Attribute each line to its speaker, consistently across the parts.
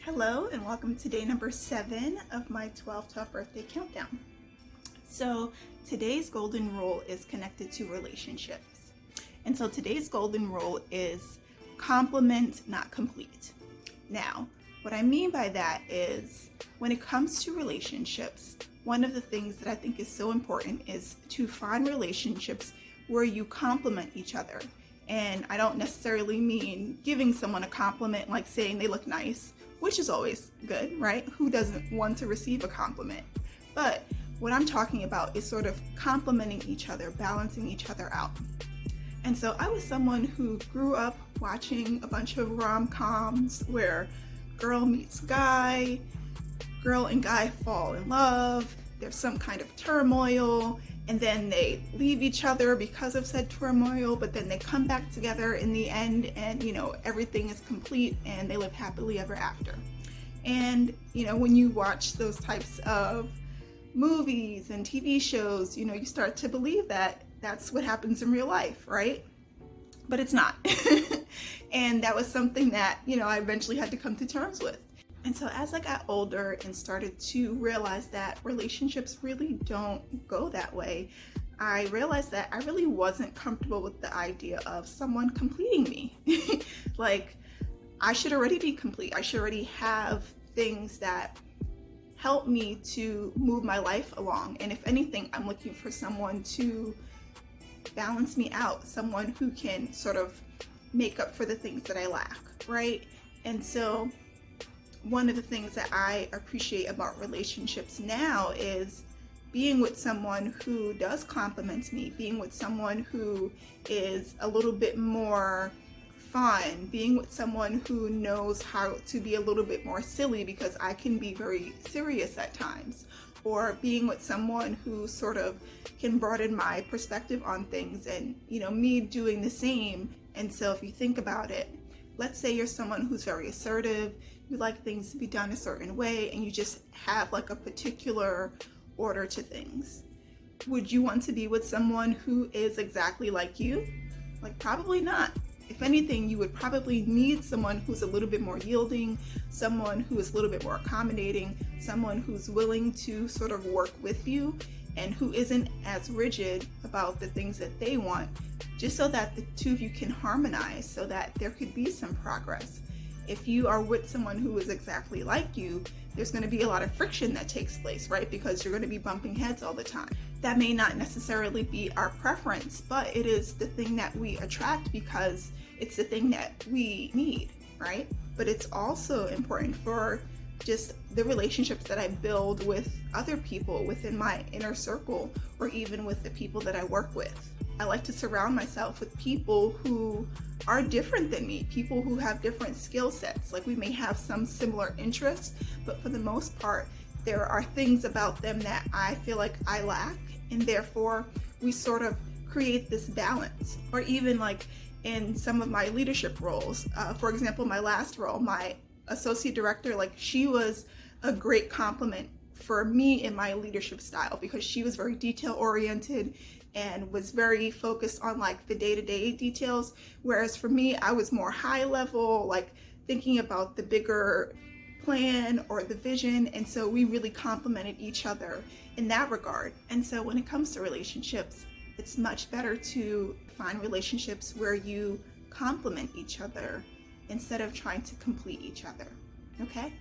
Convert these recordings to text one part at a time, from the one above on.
Speaker 1: Hello and welcome to day number 7 of my 12 birthday countdown. So today's golden rule is connected to relationships. And so today's golden rule is complement, not complete. Now, what I mean by that is when it comes to relationships, one of the things that I think is so important is to find relationships where you complement each other. And I don't necessarily mean giving someone a compliment like saying they look nice, which is always good, right? Who doesn't want to receive a compliment? But what I'm talking about is sort of complimenting each other, balancing each other out. And so I was someone who grew up watching a bunch of rom-coms where girl meets guy, girl and guy fall in love, there's some kind of turmoil, and then they leave each other because of said turmoil, but then they come back together in the end and, everything is complete and they live happily ever after. And, when you watch those types of movies and TV shows, you start to believe that that's what happens in real life, right? But it's not. And that was something that, I eventually had to come to terms with. And so as I got older and started to realize that relationships really don't go that way, I realized that I really wasn't comfortable with the idea of someone completing me. Like, I should already be complete. I should already have things that help me to move my life along. And if anything, I'm looking for someone to balance me out, someone who can sort of make up for the things that I lack, right? And so one of the things that I appreciate about relationships now is being with someone who does compliment me, being with someone who is a little bit more fun, being with someone who knows how to be a little bit more silly because I can be very serious at times, or being with someone who sort of can broaden my perspective on things and, me doing the same. And so if you think about it, let's say you're someone who's very assertive, you like things to be done a certain way, and you just have like a particular order to things. Would you want to be with someone who is exactly like you? Like, probably not. If anything, you would probably need someone who's a little bit more yielding, someone who is a little bit more accommodating, someone who's willing to sort of work with you and who isn't as rigid about the things that they want, just so that the two of you can harmonize, so that there could be some progress. If you are with someone who is exactly like you, there's going to be a lot of friction that takes place, right? Because you're going to be bumping heads all the time. That may not necessarily be our preference, but it is the thing that we attract because it's the thing that we need, right? But it's also important for just the relationships that I build with other people within my inner circle, or even with the people that I work with. I like to surround myself with people who are different than me, people who have different skill sets. Like, we may have some similar interests, but for the most part, there are things about them that I feel like I lack, and therefore we sort of create this balance. Or even like in some of my leadership roles, for example, my last role, my associate director, like, she was a great compliment for me in my leadership style because she was very detail oriented and was very focused on like the day-to-day details, whereas for me, I was more high level, like thinking about the bigger plan or the vision. And so we really complemented each other in that regard. And so when it comes to relationships, it's much better to find relationships where you complement each other instead of trying to complete each other. Okay?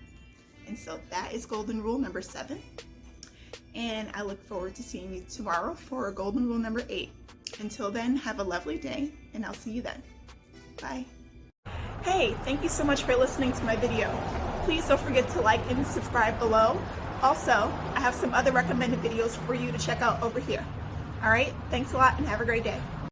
Speaker 1: And so that is golden rule number 7. And I look forward to seeing you tomorrow for golden rule number 8. Until then, have a lovely day, and I'll see you then. Bye. Hey, thank you so much for listening to my video. Please don't forget to like and subscribe below. Also, I have some other recommended videos for you to check out over here. All right, thanks a lot and have a great day.